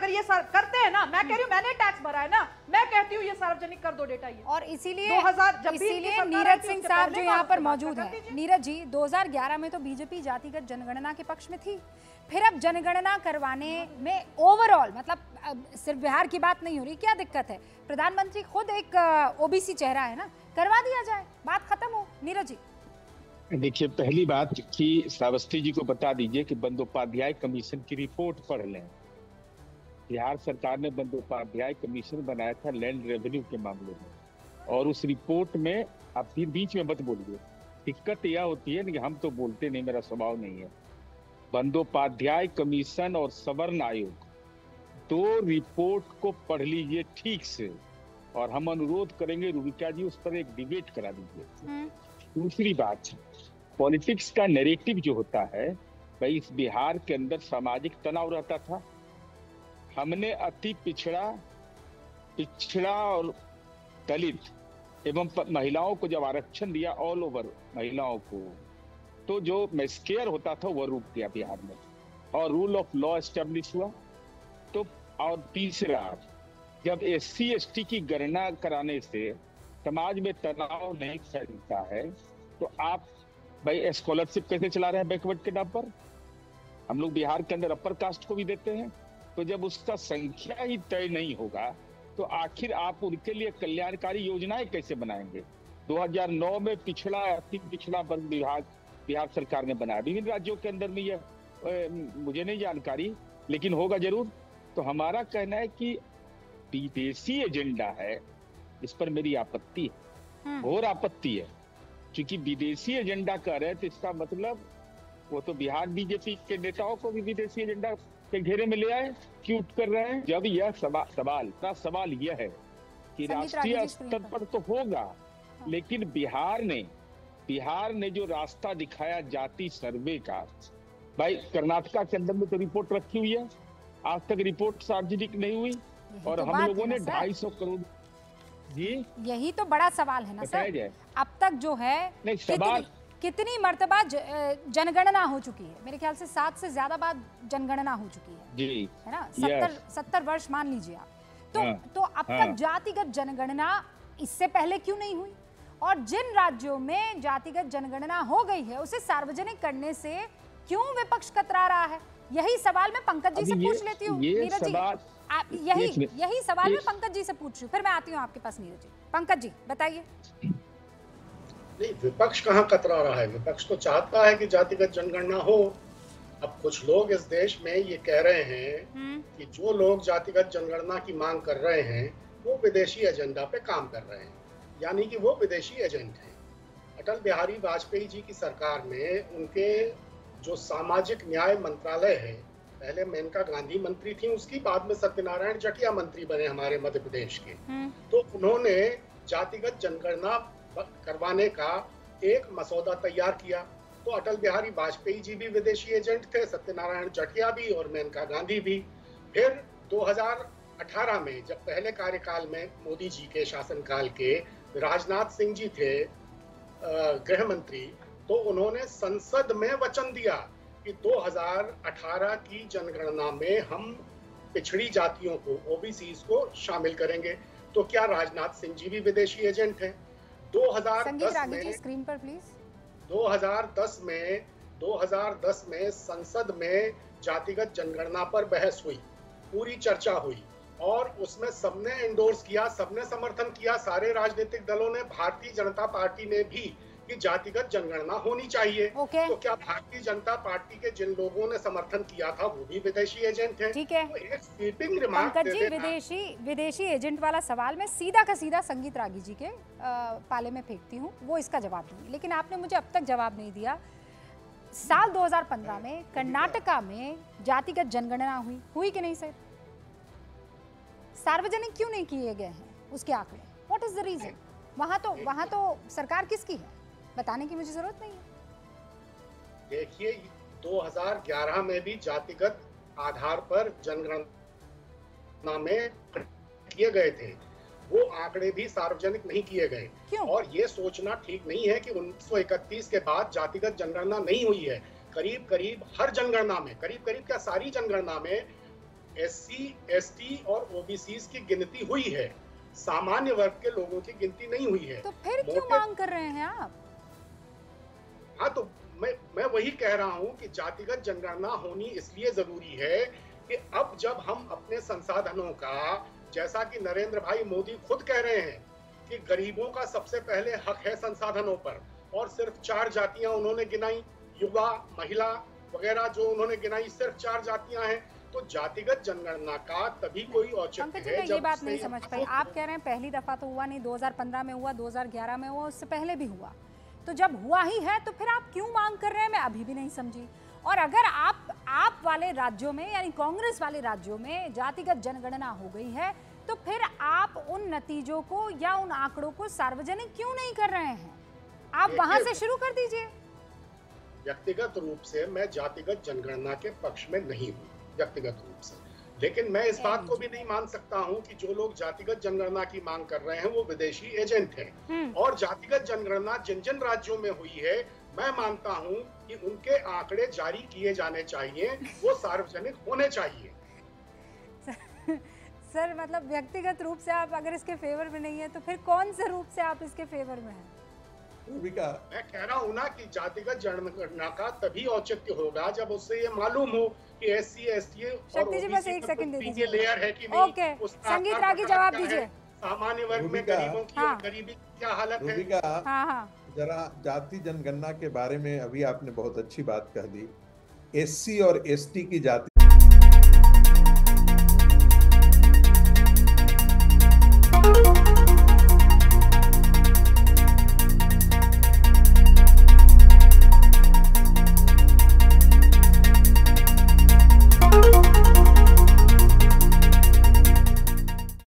अगर ये करते हैं ना, मैं कह रही हूँ मैंने टैक्स भरा है ना, मैं कहती हूँ ये सार्वजनिक कर दो डेटा ये। और इसीलिए नीरज सिंह साहब जो यहाँ पर मौजूद है, नीरज जी 2011 में तो बीजेपी जातिगत जनगणना के पक्ष में थी, फिर अब जनगणना करवाने में ओवरऑल मतलब सिर्फ बिहार की बात नहीं हो रही, क्या दिक्कत है? प्रधानमंत्री खुद एक ओबीसी चेहरा है ना, करवा दिया जाए, बात खत्म हो। नीरज जी देखिए, पहली बात कि श्रावस्ती जी को बता दीजिए कि बंदोपाध्याय कमीशन की रिपोर्ट पढ़ लें। बिहार सरकार ने बंदोपाध्याय कमीशन बनाया था लैंड रेवेन्यू के मामले में, और उस रिपोर्ट में, आप फिर बीच में मत बोलिए, दिक्कत यह होती है कि हम तो बोलते नहीं, मेरा स्वभाव नहीं है। बंदोपाध्याय कमीशन और सवर्ण आयोग दो रिपोर्ट को पढ़ लीजिए ठीक से, और हम अनुरोध करेंगे रूबिका जी उस पर एक डिबेट करा दीजिए। दूसरी बात, पॉलिटिक्स का नैरेटिव जो होता है भाई, इस बिहार के अंदर सामाजिक तनाव रहता था। हमने अति पिछड़ा और दलित एवं महिलाओं को जब आरक्षण दिया, ऑल ओवर महिलाओं को, तो जो मैस्केयर होता था वो रुक गया बिहार में, और रूल ऑफ लॉ एस्टेब्लिश हुआ। तो और तीसरा, जब SC ST की गणना कराने से समाज में तनाव नहीं फैलता है, तो आप भाई स्कॉलरशिप कैसे चला रहे हैं बैकवर्ड के नाम पर? हम लोग बिहार के अंदर अपर कास्ट को भी देते हैं। तो जब उसका संख्या ही तय नहीं होगा, तो आखिर आप उनके लिए कल्याणकारी योजनाएं कैसे बनाएंगे? 2009 में पिछड़ा वर्ग विभाग बिहार सरकार ने बनाया, विभिन्न राज्यों के अंदर में यह मुझे नहीं जानकारी, लेकिन होगा जरूर। तो हमारा कहना है कि विदेशी एजेंडा है, इस पर मेरी आपत्ति है, और आपत्ति है, क्योंकि विदेशी एजेंडा कह रहे हैं तो इसका मतलब वो तो बिहार बीजेपी के नेताओं को भी विदेशी एजेंडा के घेरे में ले आए, क्यों कर रहे हैं? जब यह सवाल यह है कि राष्ट्रीय स्तर पर तो होगा, लेकिन बिहार ने जो रास्ता दिखाया जाति सर्वे का, भाई कर्नाटका के अंदर में तो रिपोर्ट रखी हुई है, आज तक रिपोर्ट सार्वजनिक नहीं हुई, और हम लोगों ने 250 करोड़ जी, यही तो बड़ा सवाल है ना सर। अब तक जो है कितनी मर्तबा जनगणना हो चुकी है? मेरे ख्याल से 7 से ज्यादा बार जनगणना हो चुकी है जी, है ना? 70 वर्ष मान लीजिए आप। तो अब तक जातिगत जनगणना इससे पहले क्यों नहीं हुई? और जिन राज्यों में जातिगत जनगणना हो गई है उसे सार्वजनिक करने से क्यों विपक्ष कतरा रहा है? यही सवाल मैं पंकज जी से पूछ लेती हूँ। नीरज जी, यही सवाल मैं पंकज जी से पूछ रही हूँ, फिर मैं आती हूँ आपके पास। नीरज जी, पंकज जी बताइए। नहीं, विपक्ष कहाँ कतरा रहा है? विपक्ष तो चाहता है कि जातिगत जनगणना हो। अब कुछ लोग इस देश में ये कह रहे हैं कि जो लोग जातिगत जनगणना की मांग कर रहे हैं वो विदेशी एजेंडा पे काम कर रहे हैं, यानी कि वो विदेशी एजेंट हैं। अटल बिहारी वाजपेयी जी की सरकार में उनके जो सामाजिक न्याय मंत्रालय है, पहले मेनका गांधी मंत्री थी, उसकी बाद में सत्यनारायण जटिया मंत्री बने हमारे मध्य प्रदेश के। तो उन्होंने जातिगत जनगणना करवाने का एक मसौदा तैयार किया। तो अटल बिहारी वाजपेयी जी भी विदेशी एजेंट थे, सत्यनारायण जटिया भी और मेनका गांधी भी। फिर 2018 में जब पहले कार्यकाल में मोदी जी के शासनकाल के राजनाथ सिंह जी थे गृह मंत्री, तो उन्होंने संसद में वचन दिया कि 2018 की जनगणना में हम पिछड़ी जातियों को, ओबीसीज को शामिल करेंगे। तो क्या राजनाथ सिंह जी भी विदेशी एजेंट हैं? 2010 में संसद में जातिगत जनगणना पर बहस हुई, पूरी चर्चा हुई, और उसमें सबने एंडोर्स किया, सबने समर्थन किया, सारे राजनीतिक दलों ने, भारतीय जनता पार्टी ने भी, कि जातिगत जनगणना होनी चाहिए। तो क्या भारतीय जनता पार्टी के जिन लोगों ने समर्थन किया था वो भी विदेशी एजेंट हैं? ठीक है, तो पंकज जी, विदेशी एजेंट वाला सवाल मैं सीधा का सीधा संगीत रागी जी के पाले में फेंकती हूँ, वो इसका जवाब देंगे, लेकिन आपने मुझे अब तक जवाब नहीं दिया। साल 2015 में कर्नाटका में जातिगत जनगणना हुई कि नहीं सर? सार्वजनिक क्यों नहीं किए गए हैं उसके आंकड़े? What is the reason? वहां तो सरकार किसकी है बताने की मुझे जरूरत नहीं है। देखिए, 2011 में भी जातिगत आधार पर जनगणना में किए गए थे, वो आंकड़े भी सार्वजनिक नहीं किए गए। क्यों? और ये सोचना ठीक नहीं है कि 1931 के बाद जातिगत जनगणना नहीं हुई है। करीब करीब हर जनगणना में, करीब करीब क्या सारी जनगणना में SC, ST और OBC की गिनती हुई है, सामान्य वर्ग के लोगों की गिनती नहीं हुई है। तो फिर क्यों मांग कर रहे हैं आप? हाँ, तो मैं वही कह रहा हूँ कि जातिगत जनगणना होनी इसलिए जरूरी है कि अब जब हम अपने संसाधनों का, जैसा कि नरेंद्र भाई मोदी खुद कह रहे हैं कि गरीबों का सबसे पहले हक है संसाधनों पर, और सिर्फ 4 जातियां उन्होंने गिनाई, युवा, महिला वगैरह जो उन्होंने गिनाई, सिर्फ 4 जातियां हैं। तो जातिगत जनगणना का तभी कोई औचित्य है। मैं ये बात नहीं समझ पाई, आप कह रहे हैं पहली दफा तो हुआ नहीं, 2015 में हुआ, 2011 में हुआ, उससे पहले भी हुआ, तो जब हुआ ही है तो फिर आप क्यों मांग कर रहे हैं, मैं अभी भी नहीं समझी। और अगर आप वाले राज्यों में, यानी कांग्रेस वाले राज्यों में जातिगत जनगणना हो गई है, तो फिर आप उन नतीजों को या उन आंकड़ों को सार्वजनिक क्यों नहीं कर रहे हैं? आप वहां से शुरू कर दीजिए। व्यक्तिगत रूप से मैं जातिगत जनगणना के पक्ष में नहीं हूँ, व्यक्तिगत रूप से, लेकिन मैं इस बात को भी नहीं मान सकता हूं कि जो लोग जातिगत जनगणना की मांग कर रहे हैं वो विदेशी एजेंट हैं। और जातिगत जनगणना जिन जिन राज्यों में हुई है, मैं मानता हूं कि उनके आंकड़े जारी किए जाने चाहिए, वो सार्वजनिक होने चाहिए। सर, मतलब व्यक्तिगत रूप से आप अगर इसके फेवर में नहीं है तो फिर कौन से रूप से आप इसके फेवर में हैं? मैं कह रहा हूँ ना कि जातिगत जनगणना का तभी औचित्य होगा जब उससे ये मालूम हो कि SC, ST और OBC लेयर है कि नहीं। ओके, संगीत रागी जवाब दीजिए। सामान्य वर्ग में गरीबों की और गरीबी क्या हालत है? हाँ, जरा जाति जनगणना के बारे में अभी आपने बहुत अच्छी बात कह दी। SC और ST की जाति